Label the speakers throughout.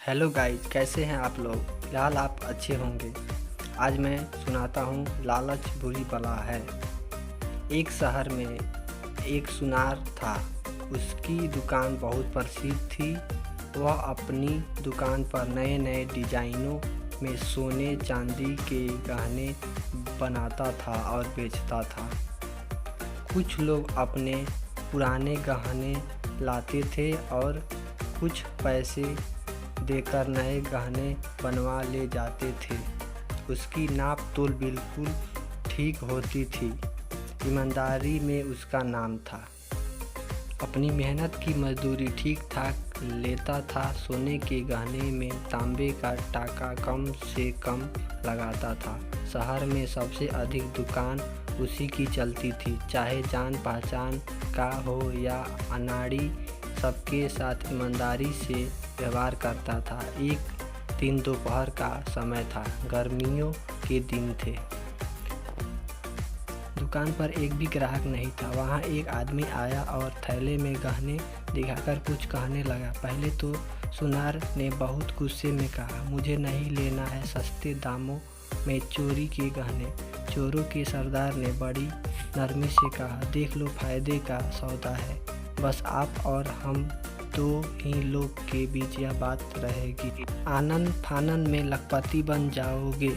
Speaker 1: Hello guys, कैसे हैं आप लोग। फिलहाल आप अच्छे होंगे। आज मैं सुनाता हूँ लालच बुरी बला है। एक शहर में एक सुनार था। उसकी दुकान बहुत प्रसिद्ध थी। वह अपनी दुकान पर नए नए डिजाइनों में सोने चांदी के गहने बनाता था और बेचता था। कुछ लोग अपने पुराने गहने लाते थे और कुछ पैसे देकर नए गहने बनवा ले जाते थे। उसकी नाप तोल बिल्कुल ठीक होती थी। ईमानदारी में उसका नाम था। अपनी मेहनत की मजदूरी ठीक ठाक लेता था। सोने के गहने में तांबे का टाका कम से कम लगाता था। शहर में सबसे अधिक दुकान उसी की चलती थी। चाहे जान पहचान का हो या अनाड़ी, सबके साथ ईमानदारी से व्यवहार करता था। एक दिन दोपहर का समय था। गर्मियों के दिन थे। दुकान पर एक भी ग्राहक नहीं था। वहाँ एक आदमी आया और थैले में गहने दिखाकर कुछ कहने लगा। पहले तो सुनार ने बहुत गुस्से में कहा, मुझे नहीं लेना है सस्ते दामों में चोरी के गहने। चोरों के सरदार ने बड़ी नरमी से कहा, देख लो, फायदे का सौदा है। बस आप और हम दो ही लोग के बीच यह बात रहेगी। आनन फानन में लखपति बन जाओगे।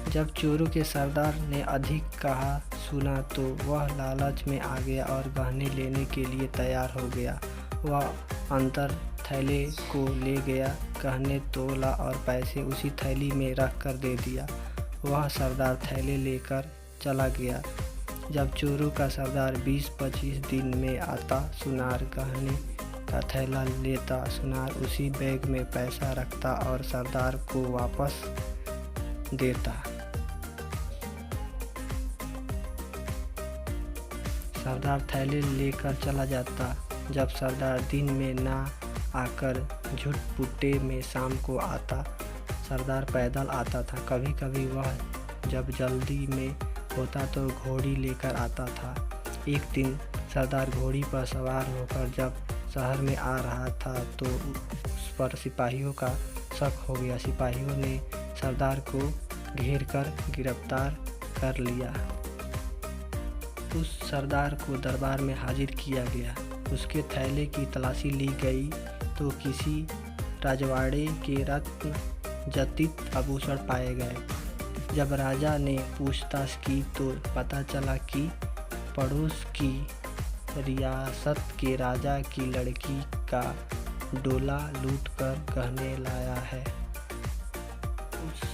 Speaker 1: जब चोरों के सरदार ने अधिक कहा सुना तो वह लालच में आ गया और गहने लेने के लिए तैयार हो गया। वह अंदर थैले को ले गया, गहने तोला और पैसे उसी थैली में रख कर दे दिया। वह सरदार थैले लेकर चला गया। जब चोरों का सरदार 20-25 दिन में आता, सुनार गहने का थैला लेता। सुनार उसी बैग में पैसा रखता और सरदार को वापस देता। सरदार थैले लेकर चला जाता। जब सरदार दिन में ना आकर झुटपुटे में शाम को आता। सरदार पैदल आता था। कभी कभी वह जब जल्दी में होता तो घोड़ी लेकर आता था। एक दिन सरदार घोड़ी पर सवार होकर जब शहर में आ रहा था तो उस पर सिपाहियों का शक हो गया। सिपाहियों ने सरदार को घेर कर गिरफ्तार कर लिया। उस सरदार को दरबार में हाजिर किया गया। उसके थैले की तलाशी ली गई तो किसी राजवाड़े के रत्न जटित आभूषण पाए गए। जब राजा ने पूछताछ की तो पता चला कि पड़ोस की रियासत के राजा की लड़की का डोला लूटकर गहने लाया है। उस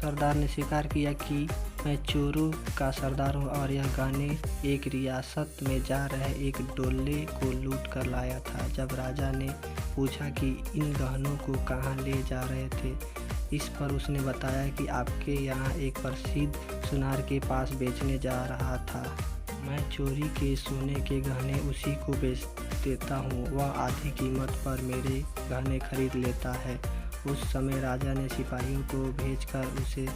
Speaker 1: सरदार ने स्वीकार किया कि मैं चोरों का सरदार हूँ और यह गहने एक रियासत में जा रहे एक डोले को लूट कर लाया था। जब राजा ने पूछा कि इन गहनों को कहाँ ले जा रहे थे, इस पर उसने बताया कि आपके यहाँ एक प्रसिद्ध सुनार के पास बेचने जा रहा था। मैं चोरी के सोने के गहने उसी को बेच देता हूँ। वह आधी कीमत पर मेरे गहने खरीद लेता है। उस समय राजा ने सिपाहियों को भेजकर उसे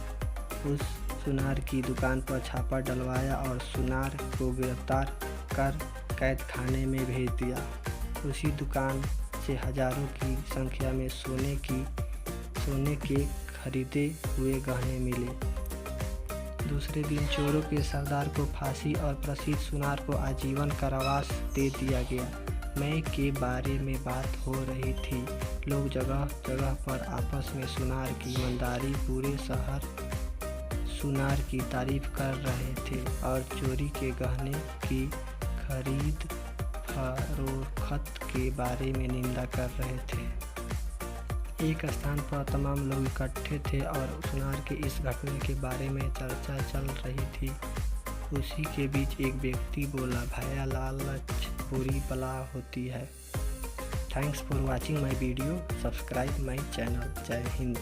Speaker 1: उस सुनार की दुकान पर छापा डलवाया और सुनार को गिरफ्तार कर कैद खाने में भेज दिया। उसी दुकान से हजारों की संख्या में सोने के खरीदे हुए गहने मिले। दूसरे दिन चोरों के सरदार को फांसी और प्रसिद्ध सुनार को आजीवन कारावास दे दिया गया। मय के बारे में बात हो रही थी। लोग जगह जगह पर आपस में सुनार की ईमानदारी, पूरे शहर सुनार की तारीफ कर रहे थे और चोरी के गहने की खरीद फरोख्त के बारे में निंदा कर रहे थे। एक स्थान पर तमाम लोग इकट्ठे थे और सुनार के इस घटने के बारे में चर्चा चल रही थी। उसी के बीच एक व्यक्ति बोला, भैया, लालच बुरी बला होती है। Thanks for watching my video. Subscribe my channel. जय हिंद।